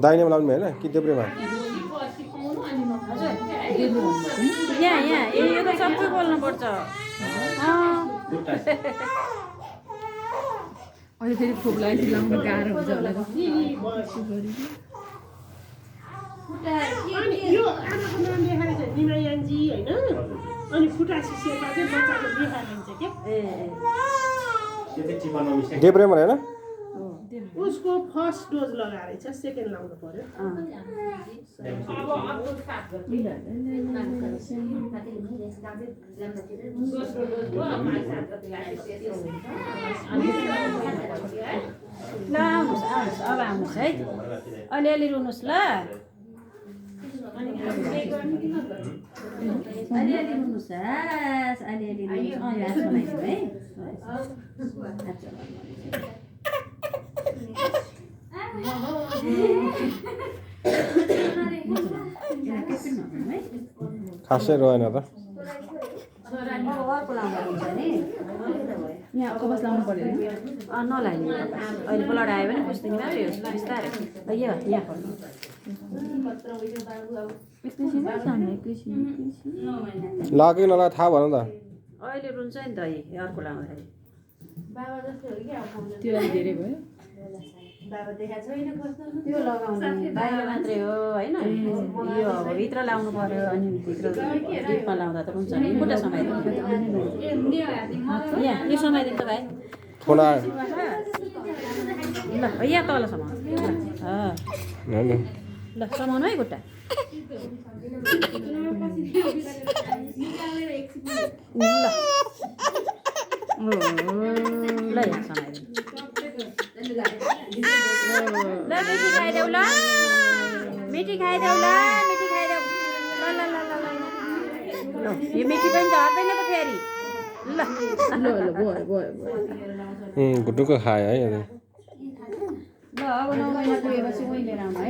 दाहिनेमा लाउनु भयो होइन कि देब्रेमा यहाँ यो त सबै बोल्नुपर्छ अहिले फेरि खोप लगाएर लाउनु गाह्रो हुन्छ होला अनि यो आमाको नाम लेखेर चाहिँ निमायाङजी होइन अनि फुटासी शेर्पा चाहिँ बच्चाको लेखाएर हुन्छ क्या देब्रेमा होइन उसको फर्स्ट डोज लगाएर चाहिँ सेकेन्ड लाउनु पर्यो ल आउनुहोस् अब आउनुहोस् है अलिअलि रुनुहोस् ल अलिअलि रुनुहोस् अलिअलि हात बनाइदिनु है खासै रहेन त यहाँ कपास लाउनु पर्यो नलाइने अहिले ब्लड आयो भने पुस्दिने मात्रै हो बिस्तारै यो यहाँ पर्नु लाग्यो नला थाहा भन त अहिले रुन्छ नि त अर्को लाउँदाखेरि त्यो अलि धेरै भयो त्यो लगाउने बाहिर मात्रै हो होइन यो अब भित्र लाउनु पर्यो अनि भित्र डिपमा लाउँदा त हुन्छ नि खुट्टा समाइदिनु यहाँ यो समाइदिनु त भाइ थोडा ल यहाँ तल समाउनु ल समाउनु है खुट्टा ल यहाँ समाइदिनु ल मिठी खाइदेऊ ल मिठी खाइदेऊ ल मिठी खाइदेऊ ल ल ल ल ल यो मिठी पनि झर्दैन त फेरि ल घुटुको खायो है अहिले ल अब 9 महिना पुगेपछि उही लिएर आउनु है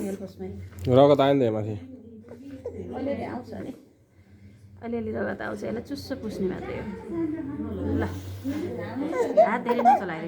हेल्पसमै रगत आयो नि त माथि अलिअलि आउँछ नि अलिअलि रगत आउँछ यसलाई चुस्सो पुस्ने मात्रै हो ल हात धेरै नचलाइदिनु